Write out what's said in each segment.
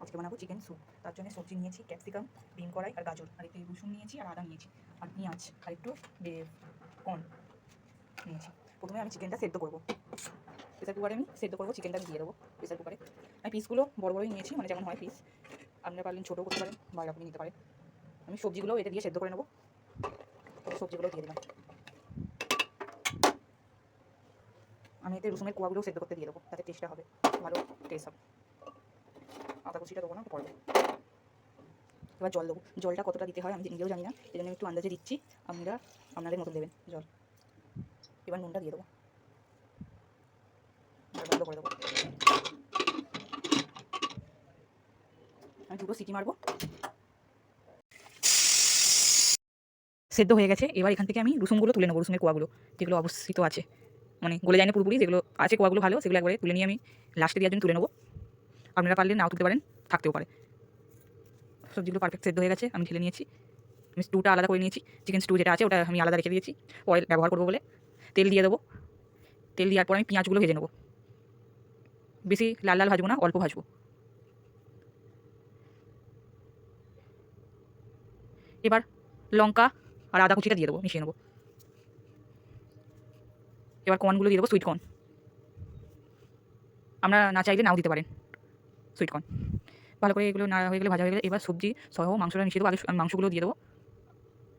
আজকে বানাবো chicken soup. তার জন্য সবজি নিয়েছি ক্যাপসিকাম, বিন কড়াই আর গাজর, আর একটু রসুন নিয়েছি আর আদা নিয়েছি, আর পেঁয়াজ আর একটু কর্ন নিয়েছি। প্রথমে আমি চিকেনটা সেদ্ধ করবো। প্রেসার কুকারে আমি সেদ্ধ করবো, চিকেনটা আমি দিয়ে দেবো প্রেসার কুকারে। আমি পিসগুলো বড় বড়ই নিয়েছি, মানে যেমন হয় পিস। আপনারা পারলেন ছোটো করতে পারেন বা এরকমই নিতে পারেন। আমি সবজিগুলো এটা দিয়ে সেদ্ধ করে নেবো। সবজিগুলো দিয়ে দিলাম। আমি এতে রসুনের কোয়াগুলো সেদ্ধ করতে দিয়ে দেবো, তাতে টেস্টটা হবে, ভালো টেস্ট হবে। আদা কুচিটা দেবো না, পরে দেবো। এবার জল দেবো। জলটা কতটা দিতে হয় আমি নিজেও জানি না, এই জন্য একটু আন্দাজে দিচ্ছি। আপনারা আপনাদের মতো দেবেন জল। এবার নুনটা দিয়ে দেবো, বন্ধ করে দেবো। আমি দুটো সিটি মারবো। সেদ্ধ হয়ে গেছে। এবার এখান থেকে আমি রসুনগুলো তুলে নেবো, রসুনের কোয়াগুলো যেগুলো অবস্থিত আছে, মানে গলে যায় না পুরোপুরি, যেগুলো আছে কোয়াগুলো ভালো, সেগুলো একবারে তুলে নিয়ে আমি লাস্টে দেওয়ার জন্য তুলে নেবো। আপনারা পারলে নাও তুলতে পারেন, থাকতেও পারে। সবজিগুলো পারফেক্ট সেদ্ধ হয়ে গেছে, আমি ঢেলে নিয়েছি। আমি স্টুটা আলাদা করে নিয়েছি, চিকেন স্টু যেটা আছে ওটা আমি আলাদা রেখে দিয়েছি, পরে ব্যবহার করবো বলে। তেল দিয়ে দেবো। তেল দেওয়ার পর আমি পেঁয়াজগুলো ভেজে নেবো। বেশি লাল লাল ভাজবো না, অল্প ভাজবো। এবার লঙ্কা আর আদা কুচিটা দিয়ে দেবো, মিশিয়ে নেবো। এবার কর্নগুলো দিয়ে দেবো, সুইট কর্ন। আমরা না চাইলে নাও দিতে পারেন সুইট কর্ন। ভালো করে এগুলো না হয়ে গেলে, ভাজা হয়ে গেলে, এবার সবজি সহ মাংসটা মিশিয়ে দেবো। আগে মাংসগুলো দিয়ে দেবো,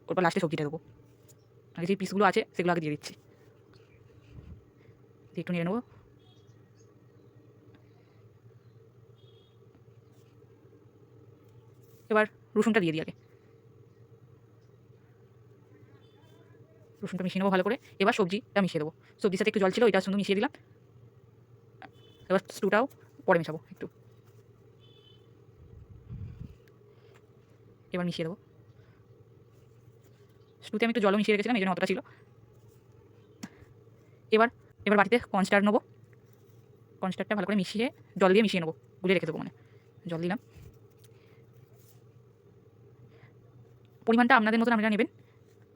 ওরপর লাস্টে সবজিটা দেবো। আগে যে পিসগুলো আছে সেগুলো আগে দিয়ে দিচ্ছি, একটু নিয়ে নেবো। এবার রসুনটা দিয়ে দিই আগে, রসুনটা মিশিয়ে নেবো ভালো করে। এবার সবজিটা মিশিয়ে দেবো। সবজির সাথে একটু জল ছিল, ওইটা শুধু মিশিয়ে দিলাম। এবার স্টুটাও পরে মেশাবো একটু। এবার মিশিয়ে দেবো। স্টুতে আমি একটু জলও মিশিয়ে রেখেছিলাম, এই জন্য অতটা ছিল। এবার এবার বাটিতে কর্নস্টার নেবো। কর্নস্টারটা ভালো করে মিশিয়ে জল দিয়ে মিশিয়ে নেবো, গুলে রেখে দেবো, মানে জল দিলাম। পরিমাণটা আপনাদের মতন আপনারা নেবেন,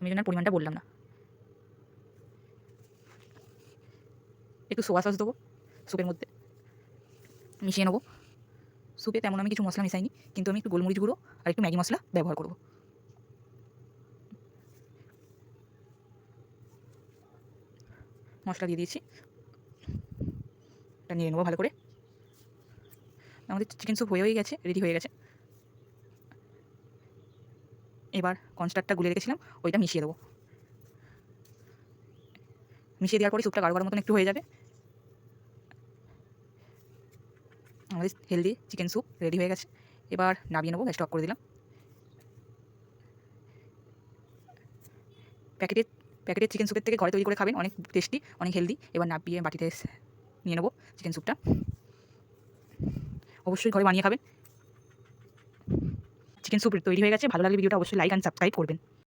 আমি জন্য পরিমাণটা বললাম না। একটু সোয়া সস দেবো স্যুপের মধ্যে, মিশিয়ে নেবো। স্যুপে তেমন আমি কিছু মশলা মিশাইনি, কিন্তু আমি একটু গোলমরিচ গুঁড়ো আর একটু ম্যাগি মশলা ব্যবহার করব। মশলা দিয়ে দিয়েছি, এটা নিয়ে নেবো ভালো করে। আমাদের চিকেন স্যুপ হয়েই গেছে, রেডি হয়ে গেছে। এবার কর্নস্টারটা গুলে রেখেছিলাম, ওইটা মিশিয়ে দেবো। মিশিয়ে দেওয়ার পরে স্যুপটা গাঢ় গাঢ় মতন একটু হয়ে যাবে। আমাদের হেলদি চিকেন স্যুপ রেডি হয়ে গেছে। এবার নামিয়ে নেবো, গ্যাসটা অফ করে দিলাম। প্যাকেটের চিকেন স্যুপের থেকে ঘরে তৈরি করে খাবেন, অনেক টেস্টি, অনেক হেলদি। এবার নামিয়ে বাটিতে নিয়ে নেবো চিকেন স্যুপটা। অবশ্যই ঘরে বানিয়ে খাবেন। চিকেন স্যুপ তৈরি হয়ে গেছে। ভালো লাগলে ভিডিওটা অবশ্যই লাইক অ্যান্ড সাবস্ক্রাইব করবেন।